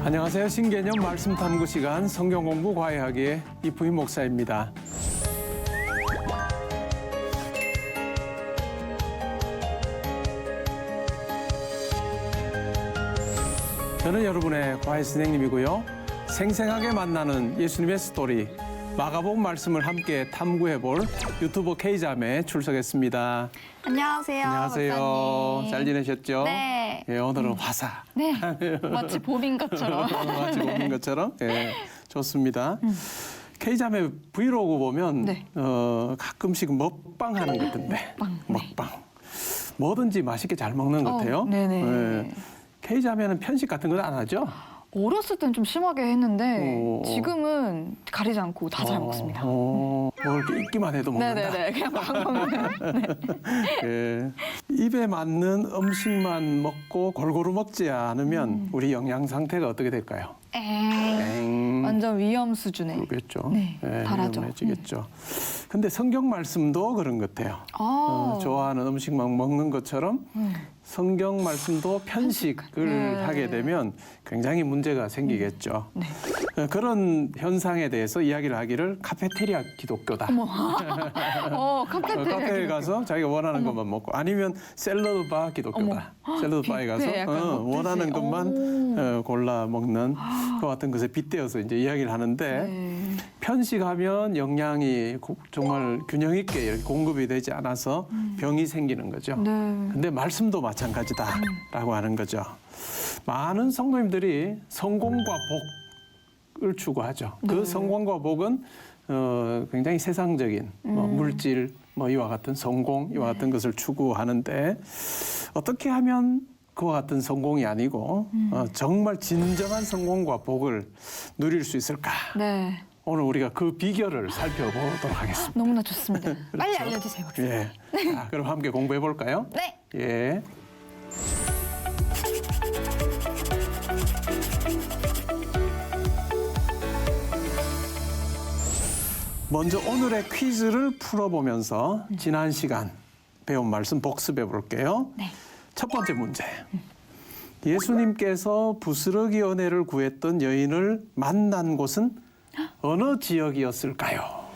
안녕하세요. 신개념 말씀 탐구 시간 성경 공부 과외하기의 이프임 목사입니다. 저는 여러분의 과외 선생님이고요. 생생하게 만나는 예수님의 스토리 마가복음 말씀을 함께 탐구해 볼 유튜버 K자매 출석했습니다. 안녕하세요. 안녕하세요. 목사님. 잘 지내셨죠? 네. 예, 오늘은 화사. 네. 마치 봄인 것처럼. 마치 봄인 것처럼. 예, 좋습니다. K자매 브이로그 보면 네. 가끔씩 먹방 하는 것 같은데. 먹방. 먹방. 뭐든지 맛있게 잘 먹는 것 같아요. 네네. 예. K자매는 편식 같은 건 안 하죠? 어렸을 땐 좀 심하게 했는데 오. 지금은 가리지 않고 다 잘 먹습니다. 먹을 게 있기만 해도 먹는다. 네네네. 그냥 막 먹는. 예. 입에 맞는 음식만 먹고 골고루 먹지 않으면 우리 영양 상태가 어떻게 될까요? 엥. 완전 위험 수준에. 그렇겠죠. 네, 예, 달하죠. 위험해지겠죠. 근데 성경 말씀도 그런 것 같아요. 좋아하는 음식만 먹는 것처럼 성경 말씀도 편식을 네. 하게 되면 굉장히 문제가 생기겠죠. 네. 그런 현상에 대해서 이야기를 하기를 카페테리아 기독교다. 카페에 가서 자기가 원하는 것만 먹고 아니면 샐러드 바 기독교다. 샐러드 바에 가서 뷔페 약간 먹듯이. 원하는 것만 골라 먹는 그 같은 것에 빗대어서 이제 이야기를 하는데 네. 편식하면 영양이 정말 균형 있게 이렇게 공급이 되지 않아서 병이 생기는 거죠. 네. 근데 말씀도 마찬가지다라고 하는 거죠. 많은 성도님들이 성공과 복을 추구하죠. 그 성공과 복은 굉장히 세상적인 물질, 이와 같은 성공, 이와 같은 것을 추구하는데 어떻게 하면 그와 같은 성공이 아니고 정말 진정한 성공과 복을 누릴 수 있을까? 네. 오늘 우리가 그 비결을 살펴보도록 하겠습니다. 너무나 좋습니다. 빨리 알려주세요, 목사님. 예. 자, 그럼 함께 공부해 볼까요? 네. 예. 먼저 오늘의 퀴즈를 풀어보면서 지난 시간 배운 말씀 복습해 볼게요. 네. 첫 번째 문제. 예수님께서 부스러기 은혜를 구했던 여인을 만난 곳은 어느 지역이었을까요?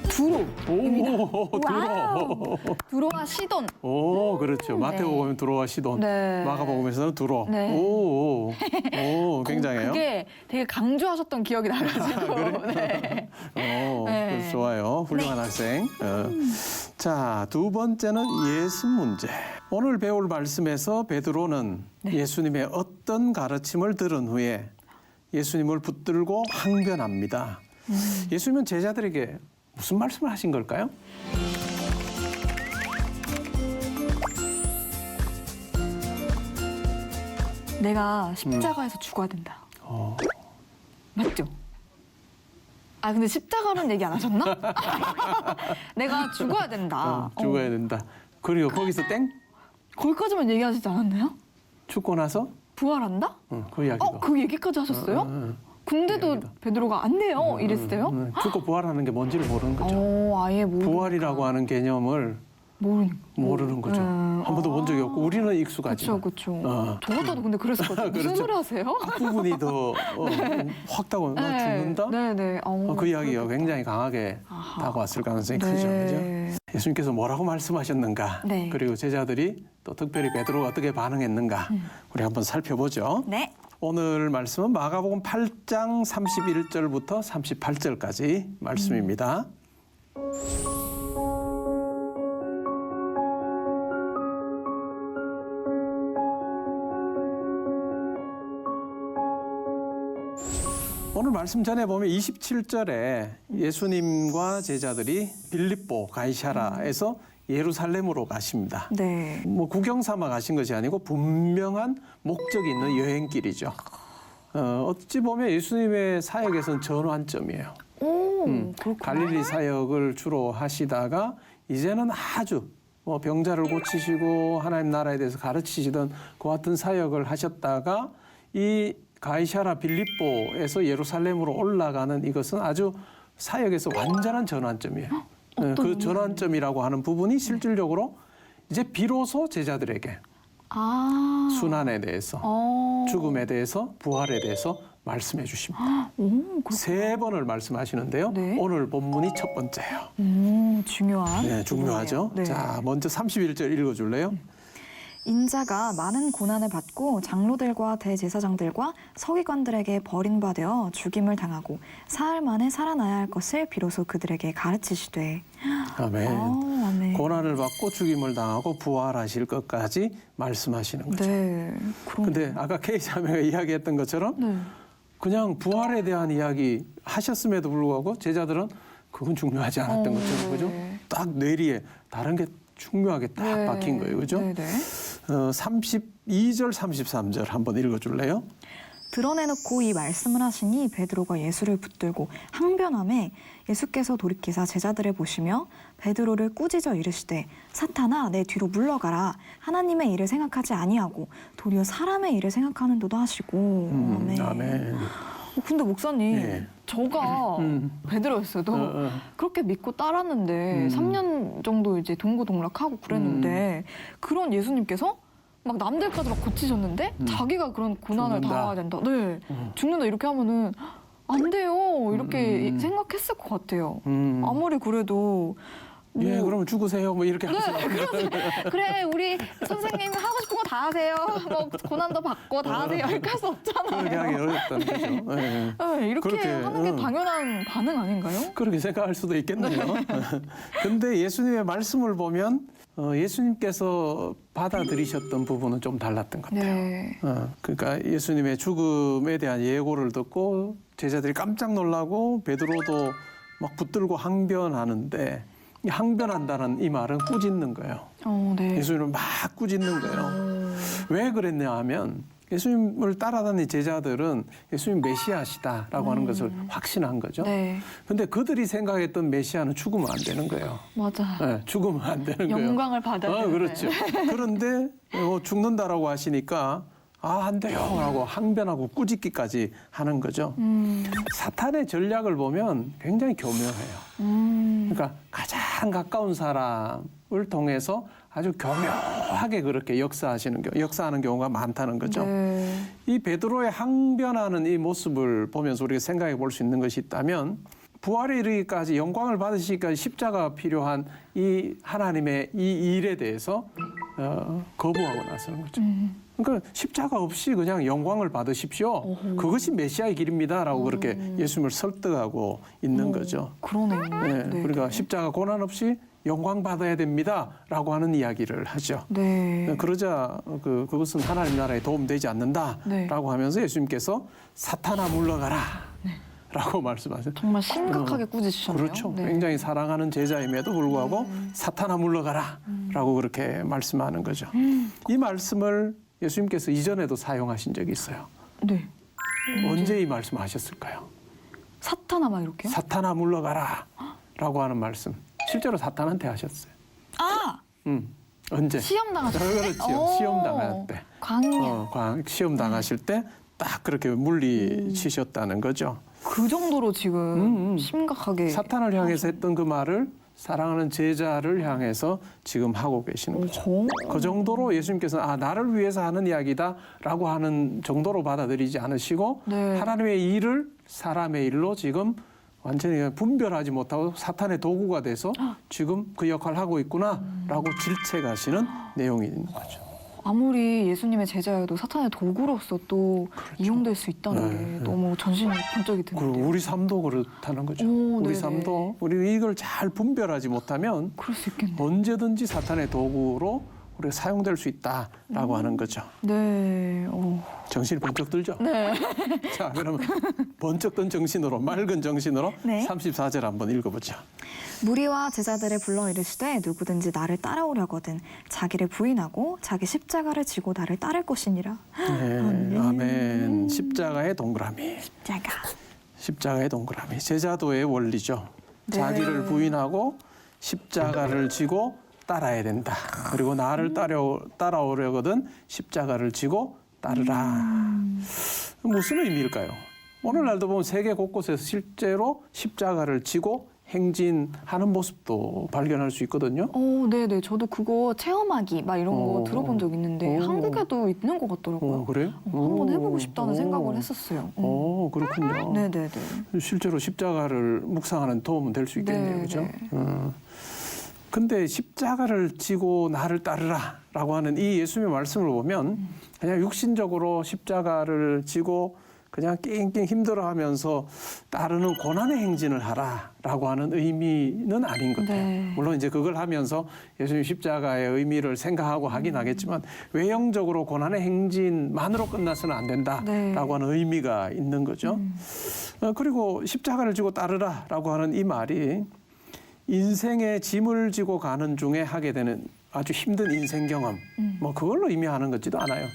두로입니다. 두로. 두로와 시돈. 오, 그렇죠. 마태복음은 두로와 시돈, 네. 마가복음에서는 두로. 네. 오, 굉장해요. 그게 되게 강조하셨던 기억이 나가지고. 네. 네. 좋아요. 훌륭한 학생. 자, 두 번째는 예수 문제. 오늘 배울 말씀에서 베드로는 예수님의 어떤 가르침을 들은 후에 예수님을 붙들고 항변합니다. 예수님은 제자들에게 무슨 말씀을 하신 걸까요? 내가 십자가에서 죽어야 된다. 맞죠? 아 근데 십자가는 얘기 안 하셨나? 내가 죽어야 된다. 죽어야 된다. 그리고 거기서 땡? 거기까지만 얘기하시지 않았나요? 죽고 나서 부활한다? 그 이야기도. 그 얘기까지 하셨어요? 근데도 이야기도. 베드로가 안 돼요 이랬어요? 죽고 부활하는 게 뭔지를 모르는 거죠. 아예 부활이라고 하는 개념을 모르는 거죠. 한 번도 본 적이 없고 우리는 익숙하지. 그렇죠. 저보다도 근데 그랬을 것 같아요. 무슨 그렇죠. 소리 하세요? 앞부분이 더 확 다고 나 죽는다? 네네. 그 이야기가 굉장히 강하게 다가왔을 가능성이 크죠. 그죠? 예수님께서 뭐라고 말씀하셨는가? 네. 그리고 제자들이 또 특별히 베드로가 어떻게 반응했는가? 우리 한번 살펴보죠. 네. 오늘 말씀은 마가복음 8장 31절부터 38절까지 말씀입니다. 오늘 말씀 전에 보면 27절에 예수님과 제자들이 빌립보 가이사라에서 예루살렘으로 가십니다. 네. 구경 삼아 가신 것이 아니고 분명한 목적이 있는 여행길이죠. 어찌 보면 예수님의 사역에서는 전환점이에요. 그렇구나. 갈릴리 사역을 주로 하시다가 이제는 아주 병자를 고치시고 하나님 나라에 대해서 가르치시던 그 같은 사역을 하셨다가 이 가이사라 빌립보에서 예루살렘으로 올라가는 이것은 아주 사역에서 완전한 전환점이에요. 그 전환점이라고 하는 부분이 실질적으로 이제 비로소 제자들에게 순환에 대해서, 죽음에 대해서, 부활에 대해서 말씀해 주십니다. 세 번을 말씀하시는데요. 네. 오늘 본문이 첫 번째예요. 중요한. 네, 중요하죠. 네. 자, 먼저 31절 읽어줄래요? 인자가 많은 고난을 받고 장로들과 대제사장들과 서기관들에게 버림받아 죽임을 당하고 사흘 만에 살아나야 할 것을 비로소 그들에게 가르치시되. 아멘. 아멘. 고난을 받고 죽임을 당하고 부활하실 것까지 말씀하시는 거죠. 네. 근데 아까 K 자매가 이야기했던 것처럼 네. 그냥 부활에 대한 이야기 하셨음에도 불구하고 제자들은 그건 중요하지 않았던 것처럼 그죠? 네. 딱 뇌리에 다른 게 중요하게 딱 네. 박힌 거예요. 그죠? 네, 네. 32절 33절 한번 읽어줄래요? 드러내놓고 이 말씀을 하시니 베드로가 예수를 붙들고 항변함에 예수께서 돌이키사 제자들을 보시며 베드로를 꾸짖어 이르시되 사탄아 내 뒤로 물러가라 하나님의 일을 생각하지 아니하고 도리어 사람의 일을 생각하는도다 하시고. 아멘. 근데 목사님, 네. 저가 베드로였어도 그렇게 믿고 따랐는데 3년 정도 이제 동고동락하고 그랬는데 그런 예수님께서 막 남들까지 막 고치셨는데 자기가 그런 고난을 죽는다. 당해야 된다. 네, 죽는다 이렇게 하면은 안 돼요. 이렇게 생각했을 것 같아요. 아무리 그래도 뭐, 예, 그러면 죽으세요. 뭐 이렇게 하세요. 그래 우리 선생님이 하고 싶은 거 다 하세요. 뭐 고난도 받고 다 하세요. 이렇게 할 수 없잖아요. 그렇게 하기 어렵다는 거죠. 예. 네, 이렇게 그렇게, 하는 게 당연한 반응 아닌가요? 그렇게 생각할 수도 있겠네요. 근데 예수님의 말씀을 보면 예수님께서 받아들이셨던 부분은 좀 달랐던 것 같아요. 네. 그러니까 예수님의 죽음에 대한 예고를 듣고 제자들이 깜짝 놀라고 베드로도 막 붙들고 항변하는데 이 항변한다는 이 말은 꾸짖는 거예요. 네. 예수님을 막 꾸짖는 거예요. 왜 그랬냐 하면 예수님을 따라다니는 제자들은 예수님 메시아시다라고 하는 것을 확신한 거죠. 네. 근데 그들이 생각했던 메시아는 죽으면 안 되는 거예요. 맞아. 네, 죽으면 안 되는 거예요. 영광을 받아야 되는데. 그렇죠. 그런데 죽는다라고 하시니까 안 돼요 라고 항변하고 꾸짖기까지 하는 거죠. 사탄의 전략을 보면 굉장히 교묘해요. 그러니까 가장 가까운 사람을 통해서 아주 교묘하게 그렇게 역사하는 경우가 많다는 거죠. 네. 이 베드로의 항변하는 이 모습을 보면서 우리가 생각해 볼 수 있는 것이 있다면 부활에 이르기까지 영광을 받으시기까지 십자가가 필요한 이 하나님의 이 일에 대해서 거부하고 나서는 거죠. 그러니까 십자가 없이 그냥 영광을 받으십시오. 그것이 메시아의 길입니다라고 그렇게 예수님을 설득하고 있는 거죠. 그러네요. 네, 네, 그러니까 네. 십자가 고난 없이 영광 받아야 됩니다라고 하는 이야기를 하죠. 네. 그러자 그것은 하나님 나라에 도움되지 않는다라고 네. 하면서 예수님께서 사탄아 물러가라 라고 말씀하세요. 정말 심각하게 꾸짖으셨네요. 그렇죠. 네. 굉장히 사랑하는 제자임에도 불구하고 사탄아 물러가라 라고 그렇게 말씀하는 거죠. 이 말씀을 예수님께서 이전에도 사용하신 적이 있어요. 네. 언제 이 말씀 하셨을까요? 사탄아 막 이렇게요? 사탄아 물러가라 라고 하는 말씀. 실제로 사탄한테 하셨어요. 언제? 시험 당하셨을 때? 그렇죠. 시험 당할 때. 광야. 시험 당하실 때 딱 그렇게 물리치셨다는 거죠. 그 정도로 지금 심각하게. 사탄을 향해서 했던 그 말을 사랑하는 제자를 향해서 지금 하고 계시는 거죠. 그 정도로 예수님께서는 나를 위해서 하는 이야기다라고 하는 정도로 받아들이지 않으시고 네. 하나님의 일을 사람의 일로 지금 완전히 분별하지 못하고 사탄의 도구가 돼서 지금 그 역할을 하고 있구나라고 질책하시는 내용이 있는 거죠. 아무리 예수님의 제자여도 사탄의 도구로서 또 이용될 수 있다는 게 너무 전신이 번쩍이 그리고 드는데요. 우리 삶도 그렇다는 거죠. 우리 네네. 삶도 우리 이걸 잘 분별하지 못하면 그럴 수 있겠네요. 언제든지 사탄의 도구로 우리가 사용될 수 있다라고 하는 거죠. 네. 정신이 번쩍 들죠? 네. 자, 그러면 번쩍 든 정신으로, 맑은 정신으로 네. 34절 한번 읽어보죠. 무리와 제자들을 불러 이르시되 누구든지 나를 따라오려거든 자기를 부인하고 자기 십자가를 지고 나를 따를 것이니라. 네, 아멘. 십자가의 동그라미. 십자가의 동그라미. 제자도의 원리죠. 네. 자기를 부인하고 십자가를 지고 따라야 된다. 그리고 나를 따라오려거든 십자가를 지고 따르라. 무슨 의미일까요? 오늘날도 보면 세계 곳곳에서 실제로 십자가를 지고 행진하는 모습도 발견할 수 있거든요. 네네. 저도 그거 체험하기 막 이런 거 들어본 적 있는데 한국에도 있는 것 같더라고요. 그래요? 한번 해보고 싶다는 생각을 했었어요. 그렇군요. 네네네. 실제로 십자가를 묵상하는 도움은 될 수 있겠네요. 네, 그죠? 네. 근데 십자가를 지고 나를 따르라라고 하는 이 예수님의 말씀을 보면 그냥 육신적으로 십자가를 지고 그냥 낑낑 힘들어하면서 따르는 고난의 행진을 하라라고 하는 의미는 아닌 것 같아요. 네. 물론 이제 그걸 하면서 예수님 십자가의 의미를 생각하고 하긴 하겠지만 외형적으로 고난의 행진만으로 끝나서는 안 된다라고 네. 하는 의미가 있는 거죠. 그리고 십자가를 지고 따르라라고 하는 이 말이 인생의 짐을 지고 가는 중에 하게 되는 아주 힘든 인생 경험, 뭐 그걸로 의미하는 것지도 않아요.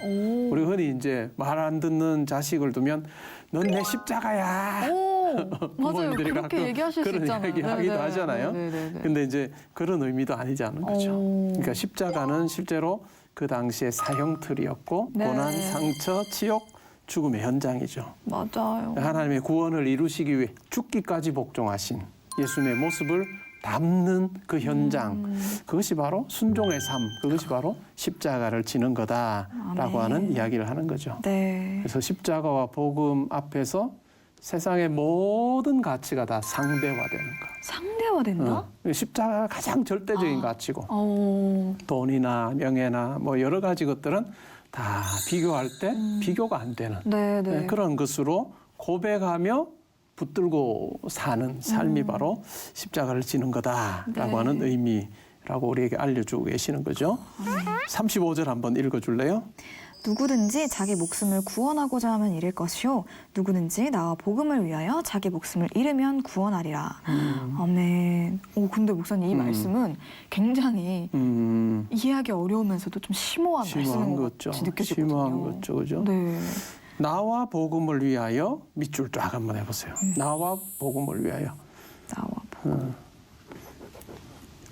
우리 흔히 이제 말 안 듣는 자식을 두면 넌 내 십자가야. 맞아요. 부모님들이 그렇게 가끔 얘기하실 수 그런 있잖아요. 이야기 하기도 네네. 하잖아요. 네네네. 근데 이제 그런 의미도 아니지 않은 거죠. 그러니까 십자가는 실제로 그 당시의 사형틀이었고 네. 고난, 상처, 치욕, 죽음의 현장이죠. 맞아요. 하나님의 구원을 이루시기 위해 죽기까지 복종하신 예수님의 모습을 담는 그 현장, 그것이 바로 순종의 삶, 그것이 바로 십자가를 지는 거다라고 아멘. 하는 이야기를 하는 거죠. 네. 그래서 십자가와 복음 앞에서 세상의 모든 가치가 다 상대화되는 거. 상대화된다? 십자가가 가장 절대적인 가치고 돈이나 명예나 뭐 여러 가지 것들은 다 비교할 때 비교가 안 되는 네네. 그런 것으로 고백하며 붙들고 사는 삶이 바로 십자가를 지는 거다라고 네. 하는 의미라고 우리에게 알려주고 계시는 거죠. 35절 한번 읽어줄래요? 누구든지 자기 목숨을 구원하고자 하면 잃을 것이요 누구든지 나와 복음을 위하여 자기 목숨을 잃으면 구원하리라. 아멘. 근데 목사님 이 말씀은 굉장히 이해하기 어려우면서도 좀 심오한 말씀인 것 거죠. 같이 느껴지거든요. 심오한 거죠, 그죠? 네. 나와 복음을 위하여 밑줄 쫙 한번 해보세요. 나와 복음을 위하여. 나와 복음.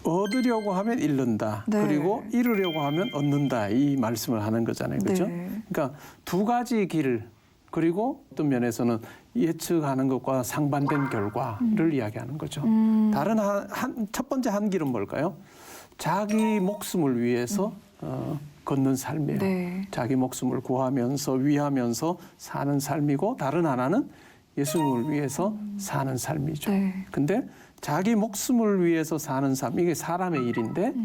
얻으려고 하면 잃는다. 네. 그리고 잃으려고 하면 얻는다. 이 말씀을 하는 거잖아요. 그렇죠? 네. 그러니까 두 가지 길 그리고 어떤 면에서는 예측하는 것과 상반된 결과를 이야기하는 거죠. 다른 첫 번째 한 길은 뭘까요? 자기 목숨을 위해서 걷는 삶이에요. 네. 자기 목숨을 구하면서 위하면서 사는 삶이고 다른 하나는 예수님을 위해서 사는 삶이죠. 네. 근데 자기 목숨을 위해서 사는 삶, 이게 사람의 일인데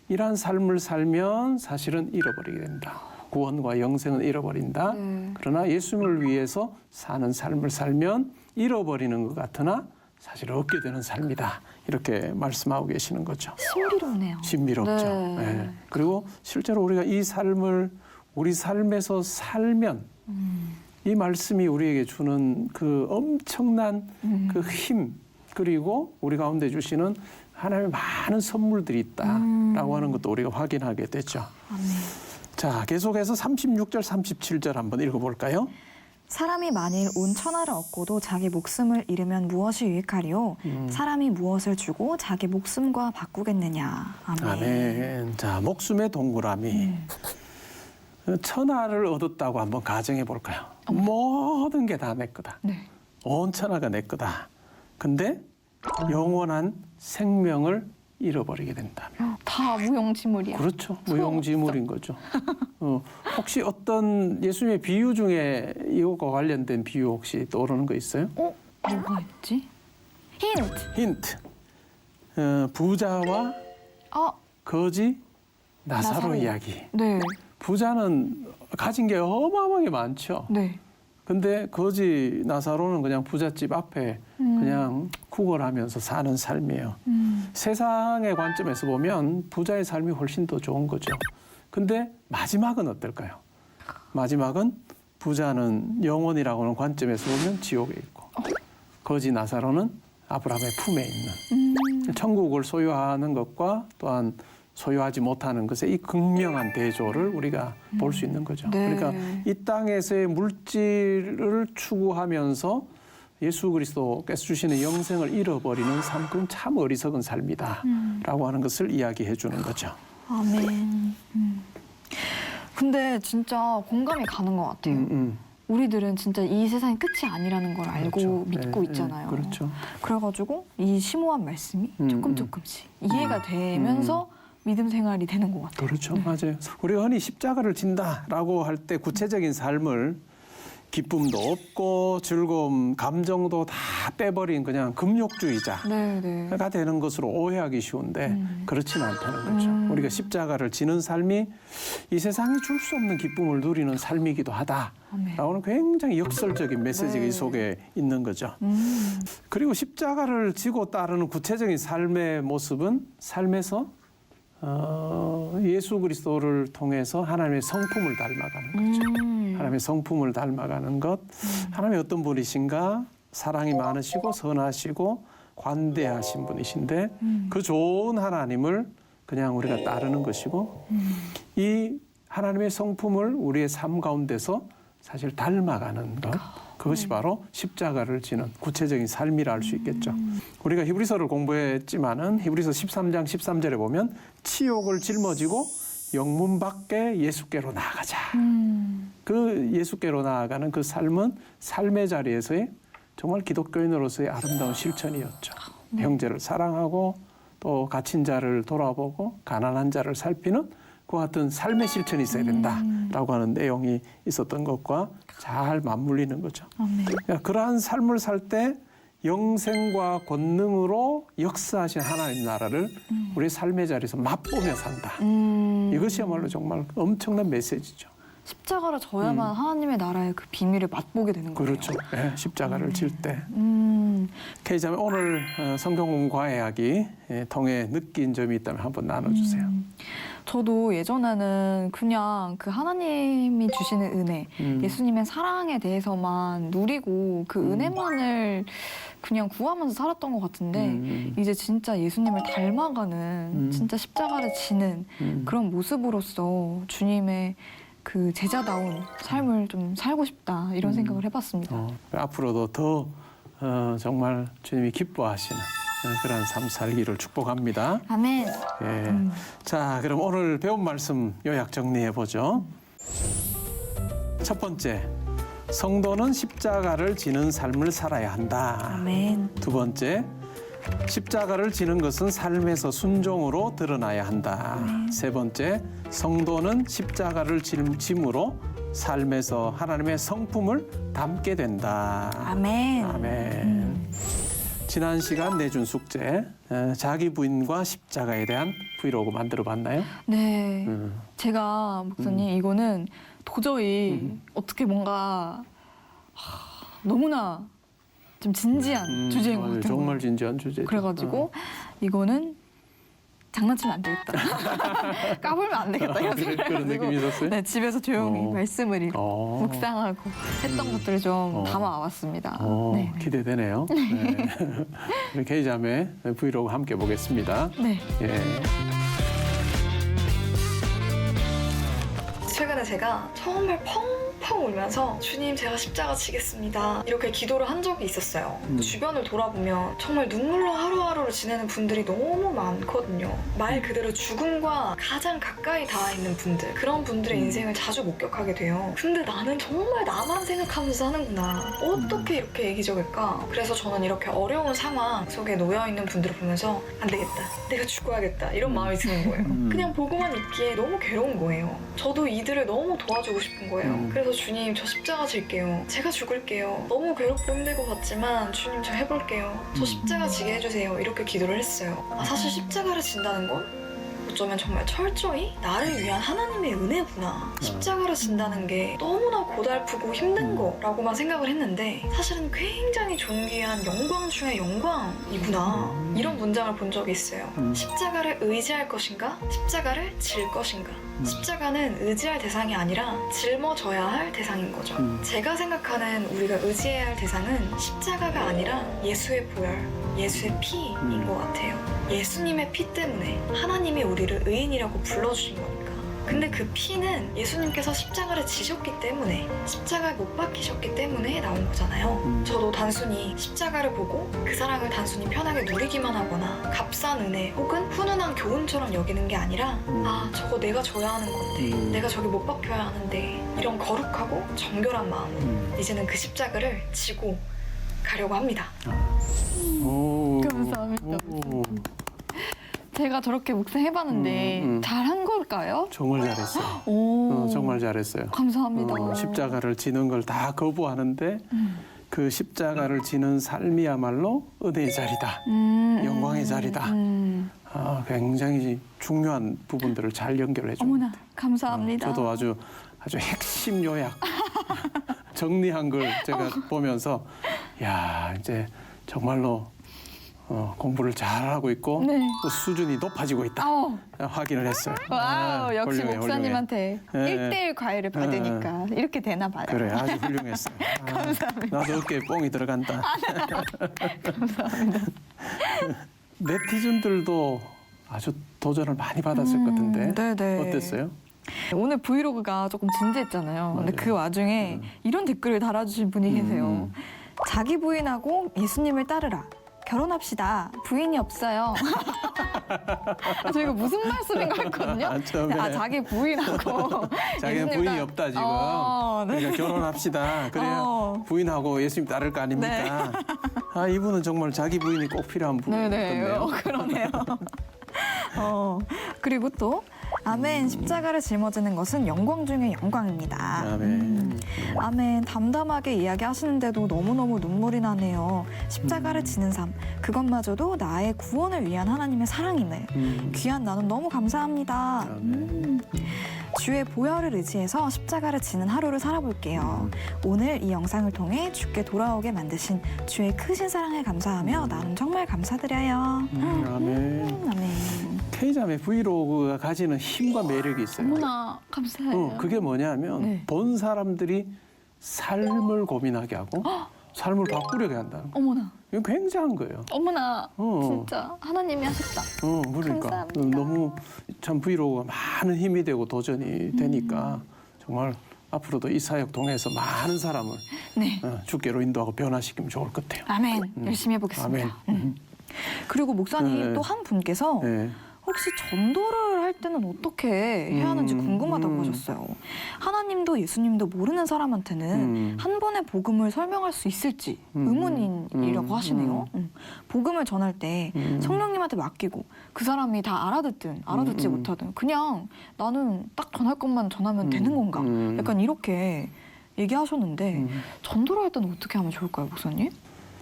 이러한 삶을 살면 사실은 잃어버리게 된다. 구원과 영생은 잃어버린다. 그러나 예수님을 위해서 사는 삶을 살면 잃어버리는 것 같으나 사실 얻게 되는 삶이다. 이렇게 말씀하고 계시는 거죠. 신비롭네요. 신비롭죠. 네. 네. 그리고 실제로 우리가 이 삶을 우리 삶에서 살면 이 말씀이 우리에게 주는 그 엄청난 그 힘, 그리고 우리 가운데 주시는 하나님의 많은 선물들이 있다라고 하는 것도 우리가 확인하게 되죠. 아멘. 자, 계속해서 36절, 37절 한번 읽어볼까요? 사람이 만일 온 천하를 얻고도 자기 목숨을 잃으면 무엇이 유익하리요? 사람이 무엇을 주고 자기 목숨과 바꾸겠느냐? 아멘. 아멘. 자, 목숨의 동그라미. 천하를 얻었다고 한번 가정해 볼까요? 모든 게 다 내 거다. 네. 온 천하가 내 거다. 근데 영원한 생명을 잃어버리게 된다면. 다 무용지물이야. 그렇죠. 무용지물인 거죠. 혹시 어떤 예수님의 비유 중에 이것과 관련된 비유 혹시 떠오르는 거 있어요? 뭐가 있지? 힌트. 힌트. 부자와 거지 나사로 나사로. 이야기. 네. 부자는 가진 게 어마어마하게 많죠. 네. 근데 거지 나사로는 그냥 부잣집 앞에 그냥 구걸하면서 사는 삶이에요. 세상의 관점에서 보면 부자의 삶이 훨씬 더 좋은 거죠. 근데 마지막은 어떨까요? 마지막은 부자는 영원이라고 하는 관점에서 보면 지옥에 있고 거지 나사로는 아브라함의 품에 있는 천국을 소유하는 것과 또한 소유하지 못하는 것의 이 극명한 대조를 우리가 볼 수 있는 거죠. 네. 그러니까 이 땅에서의 물질을 추구하면서 예수 그리스도께서 주시는 영생을 잃어버리는 삶, 그건 참 어리석은 삶이다라고 하는 것을 이야기해 주는 거죠. 아멘. 근데 진짜 공감이 가는 것 같아요. 우리들은 진짜 이 세상이 끝이 아니라는 걸 알고 그렇죠. 믿고 예, 있잖아요. 예, 그렇죠. 그래가지고 이 심오한 말씀이 조금씩 이해가 되면서 믿음 생활이 되는 것 같아요. 그렇죠. 맞아요. 우리가 흔히 십자가를 진다라고 할 때 구체적인 삶을 기쁨도 없고 즐거움, 감정도 다 빼버린 그냥 금욕주의자가 네네. 되는 것으로 오해하기 쉬운데 그렇지는 않다는 거죠. 우리가 십자가를 지는 삶이 이 세상이 줄 수 없는 기쁨을 누리는 삶이기도 하다라고는 굉장히 역설적인 메시지가 네. 이 속에 있는 거죠. 그리고 십자가를 지고 따르는 구체적인 삶의 모습은 삶에서 예수 그리스도를 통해서 하나님의 성품을 닮아가는 거죠. 하나님의 성품을 닮아가는 것. 하나님의 어떤 분이신가? 사랑이 많으시고 선하시고 관대하신 분이신데 그 좋은 하나님을 그냥 우리가 따르는 것이고 이 하나님의 성품을 우리의 삶 가운데서 사실 닮아가는 것. 그것이 바로 십자가를 지는 구체적인 삶이라 할 수 있겠죠. 우리가 히브리서를 공부했지만은 히브리서 13장 13절에 보면 치욕을 짊어지고 영문 밖에 예수께로 나아가자. 그 예수께로 나아가는 그 삶은 삶의 자리에서의 정말 기독교인으로서의 아름다운 실천이었죠. 형제를 사랑하고 또 갇힌 자를 돌아보고 가난한 자를 살피는 그와 같은 삶의 실천이 있어야 된다라고 하는 내용이 있었던 것과 잘 맞물리는 거죠. 그러니까 그러한 삶을 살 때 영생과 권능으로 역사하신 하나님 나라를 우리 삶의 자리에서 맛보며 산다. 이것이야말로 정말 엄청난 메시지죠. 십자가를 져야만 하나님의 나라의 그 비밀을 맛보게 되는 거예요. 그렇죠. 네, 십자가를 질 때. K자매 오늘 성경 공부 과외하기 통해 느낀 점이 있다면 한번 나눠주세요. 저도 예전에는 그냥 그 하나님이 주시는 은혜, 예수님의 사랑에 대해서만 누리고 그 은혜만을 그냥 구하면서 살았던 것 같은데 이제 진짜 예수님을 닮아가는 진짜 십자가를 지는 그런 모습으로서 주님의 그 제자다운 삶을 좀 살고 싶다 이런 생각을 해봤습니다. 앞으로도 더 정말 주님이 기뻐하시는 그런 삶 살기를 축복합니다. 아멘. 예. 자, 그럼 오늘 배운 말씀 요약 정리해 보죠. 첫 번째, 성도는 십자가를 지는 삶을 살아야 한다. 아멘. 두 번째, 십자가를 지는 것은 삶에서 순종으로 드러나야 한다. 세 번째, 성도는 십자가를 짐으로 삶에서 하나님의 성품을 담게 된다. 아멘. 아멘. 지난 시간 내준 숙제, 자기 부인과 십자가에 대한 브이로그 만들어 봤나요? 네. 제가 목사님 이거는 도저히 어떻게 뭔가 너무나 좀 진지한 주제인 것 맞아요. 같아요. 정말 진지한 주제죠. 그래가지고 이거는 장난치면 안 되겠다. 까불면 안 되겠다. 이런 생각을 그런 느낌이 해가지고 있었어요? 네, 집에서 조용히 말씀을 읽고 묵상하고 했던 것들을 좀 담아왔습니다. 네. 기대되네요. 네. 우리 K자매 브이로그 함께 보겠습니다. 네. 예. 최근에 제가 정말 펑펑 울면서 주님 제가 십자가 지겠습니다 이렇게 기도를 한 적이 있었어요. 주변을 돌아보면 정말 눈물로 하루하루를 지내는 분들이 너무 많거든요. 말 그대로 죽음과 가장 가까이 닿아 있는 분들, 그런 분들의 인생을 자주 목격하게 돼요. 근데 나는 정말 나만 생각하면서 사는구나, 어떻게 이렇게 이기적일까. 그래서 저는 이렇게 어려운 상황 속에 놓여있는 분들을 보면서 안 되겠다, 내가 죽어야겠다 이런 마음이 드는 거예요. 그냥 보고만 있기에 너무 괴로운 거예요. 저도 이들을 너무 도와주고 싶은 거예요. 그래서 주님 저 십자가 질게요, 제가 죽을게요, 너무 괴롭고 힘들 것 같지만 주님 저 해볼게요, 저 십자가 지게 해주세요 이렇게 기도를 했어요. 사실 십자가를 진다는 건 어쩌면 정말 철저히 나를 위한 하나님의 은혜구나, 십자가를 진다는 게 너무나 고달프고 힘든 거라고만 생각을 했는데 사실은 굉장히 존귀한 영광 중의 영광이구나, 이런 문장을 본 적이 있어요. 십자가를 의지할 것인가, 십자가를 질 것인가. 십자가는 의지할 대상이 아니라 짊어져야 할 대상인 거죠. 제가 생각하는 우리가 의지해야 할 대상은 십자가가 아니라 예수의 보혈, 예수의 피인 것 같아요. 예수님의 피 때문에 하나님이 우리를 의인이라고 불러주신 거니까. 근데 그 피는 예수님께서 십자가를 지셨기 때문에, 십자가에 못 박히셨기 때문에 나온 거잖아요. 저도 단순히 십자가를 보고 그 사랑을 단순히 편하게 누리기만 하거나 값싼 은혜 혹은 훈훈한 교훈처럼 여기는 게 아니라 아, 저거 내가 줘야 하는 건데, 내가 저기 못 박혀야 하는데, 이런 거룩하고 정결한 마음으로 이제는 그 십자가를 지고 가려고 합니다. 오. 감사합니다. 오. 제가 저렇게 묵상해봤는데 잘한 걸까요? 정말 잘했어요. 오, 정말 잘했어요. 감사합니다. 십자가를 지는 걸 다 거부하는데 그 십자가를 지는 삶이야말로 은혜의 자리다. 영광의 자리다. 아, 굉장히 중요한 부분들을 잘 연결해 줍니다. 어머나, 감사합니다. 저도 아주 핵심 요약 정리한 걸 제가 보면서 야, 이제 정말로 공부를 잘하고 있고 네. 또 수준이 높아지고 있다. 확인을 했어요. 와우, 아, 역시 훌륭해, 목사님한테 훌륭해. 1대1 과외를 받으니까 이렇게 되나 봐요. 그래, 아주 훌륭했어요. 감사합니다. 나도 어깨에 뽕이 들어간다. 감사합니다. 네티즌들도 아주 도전을 많이 받았을 것 같은데 네네. 어땠어요? 오늘 브이로그가 조금 진지했잖아요. 근데 그 와중에 이런 댓글을 달아주신 분이 계세요. 자기 부인하고 예수님을 따르라. 결혼합시다. 부인이 없어요. 저 이거 무슨 말씀인가 했거든요. 처음에. 자기 부인하고 자기는 예수님 부인이 없다 지금. 네. 그러니까 결혼합시다. 그래야 부인하고 예수님 따를 거 아닙니까? 아, 이분은 정말 자기 부인이 꼭 필요한 분이네요. 네네. 그러네요. 그리고 또 아멘, 십자가를 짊어지는 것은 영광 중에 영광입니다. 아멘. 아멘, 담담하게 이야기하시는데도 너무너무 눈물이 나네요. 십자가를 지는 삶, 그것마저도 나의 구원을 위한 하나님의 사랑임을. 귀한 나눔 너무 감사합니다. 주의 보혈을 의지해서 십자가를 지는 하루를 살아볼게요. 오늘 이 영상을 통해 주께 돌아오게 만드신 주의 크신 사랑에 감사하며 나눔 정말 감사드려요. 아멘. 아멘. K자매 브이로그가 가지는 힘과 매력이 있어요. 어머나, 감사해요. 그게 뭐냐면 네. 본 사람들이 삶을 고민하게 하고 삶을 바꾸려게 한다는 거. 어머나, 이건 굉장한 거예요. 어머나, 진짜 하나님이 하셨다. 그러니까 감사합니다. 너무 참 브이로그가 많은 힘이 되고 도전이 되니까 정말 앞으로도 이 사역 통해서 많은 사람을 네. 주께로 인도하고 변화시키면 좋을 것 같아요. 아멘. 열심히 해보겠습니다. 아멘. 그리고 목사님 네. 또 한 분께서 네. 혹시 전도를 할 때는 어떻게 해야 하는지 궁금하다고 하셨어요. 하나님도 예수님도 모르는 사람한테는 한 번에 복음을 설명할 수 있을지 의문이라고 하시네요. 복음을 전할 때 성령님한테 맡기고 그 사람이 다 알아듣든 알아듣지 못하든 그냥 나는 딱 전할 것만 전하면 되는 건가? 약간 이렇게 얘기하셨는데 전도를 할 때는 어떻게 하면 좋을까요, 목사님?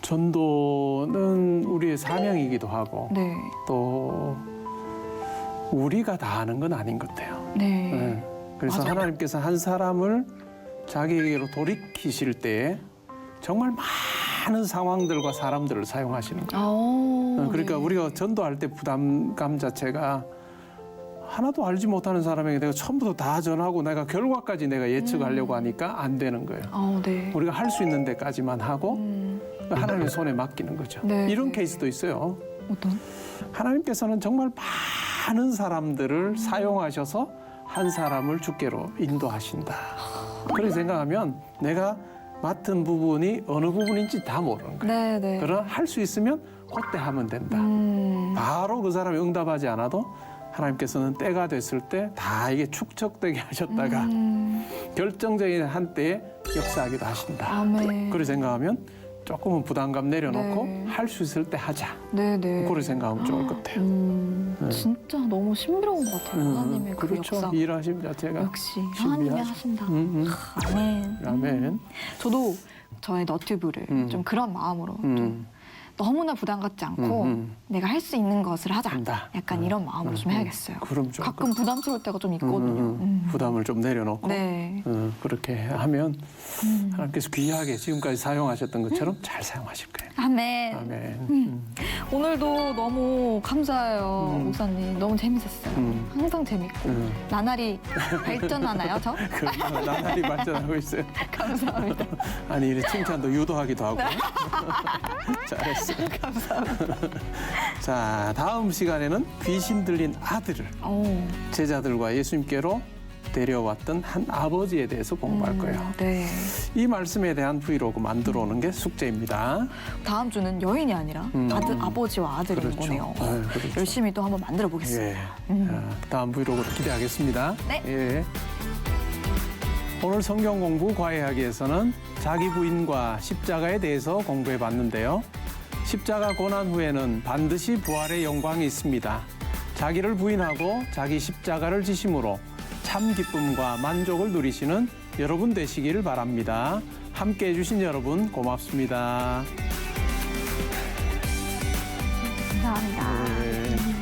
전도는 우리의 사명이기도 하고 네. 또 우리가 다 하는 건 아닌 것 같아요. 네. 네. 그래서 맞아요. 하나님께서 한 사람을 자기에게로 돌이키실 때 정말 많은 상황들과 사람들을 사용하시는 거예요. 그러니까 네. 우리가 전도할 때 부담감 자체가 하나도 알지 못하는 사람에게 내가 처음부터 다 전하고 내가 결과까지 내가 예측하려고 하니까 안 되는 거예요. 네. 우리가 할 수 있는 데까지만 하고 하나님의 손에 맡기는 거죠. 네. 이런 케이스도 있어요. 어떤? 하나님께서는 정말 많은 사람들을 사용하셔서 한 사람을 주께로 인도하신다. 그렇게 생각하면 내가 맡은 부분이 어느 부분인지 다 모르는 거예요. 네. 그러나 할 수 있으면 그때 하면 된다. 바로 그 사람이 응답하지 않아도 하나님께서는 때가 됐을 때 다 이게 축적되게 하셨다가 결정적인 한때에 역사하기도 하신다. 아멘. 그렇게 생각하면 조금은 부담감 내려놓고 네. 할 수 있을 때 하자. 네네. 그렇게 생각하면 좋을 것 같아요. 진짜 너무 신비로운 것 같아요. 하나님의 그 그렇죠. 역사. 일하심 자체가. 역시 하나님이 신비하죠. 하신다. 음. 아멘. 아멘. 저도 저의 너튜브를 좀 그런 마음으로 좀 너무나 부담 갖지 않고 내가 할 수 있는 것을 하자. 한다. 약간 이런 마음으로 좀 해야겠어요. 그럼 좀 가끔 부담스러울 때가 좀 있거든요. 부담을 좀 내려놓고 네. 그렇게 하면 하나님께서 귀하게 지금까지 사용하셨던 것처럼 잘 사용하실 거예요. 아멘. 아멘. 오늘도 너무 감사해요, 목사님. 너무 재밌었어요. 항상 재밌고. 나날이 발전하나요, 저? 나날이 발전하고 있어요. 감사합니다. 아니 이래 칭찬도 유도하기도 하고. 잘했어. 감사합니다. 자, 다음 시간에는 귀신 들린 아들을 오. 제자들과 예수님께로 데려왔던 한 아버지에 대해서 공부할 거예요. 네. 이 말씀에 대한 브이로그 만들어 오는 게 숙제입니다. 다음 주는 여인이 아니라 아버지와 아들인 그렇죠. 거네요. 네, 그렇죠. 열심히 또 한번 만들어 보겠습니다. 예. 다음 브이로그를 기대하겠습니다. 네. 예. 오늘 성경 공부 과외하기에서는 자기 부인과 십자가에 대해서 공부해 봤는데요. 십자가 고난 후에는 반드시 부활의 영광이 있습니다. 자기를 부인하고 자기 십자가를 지심으로 참 기쁨과 만족을 누리시는 여러분 되시기를 바랍니다. 함께해 주신 여러분 고맙습니다. 감사합니다. 네.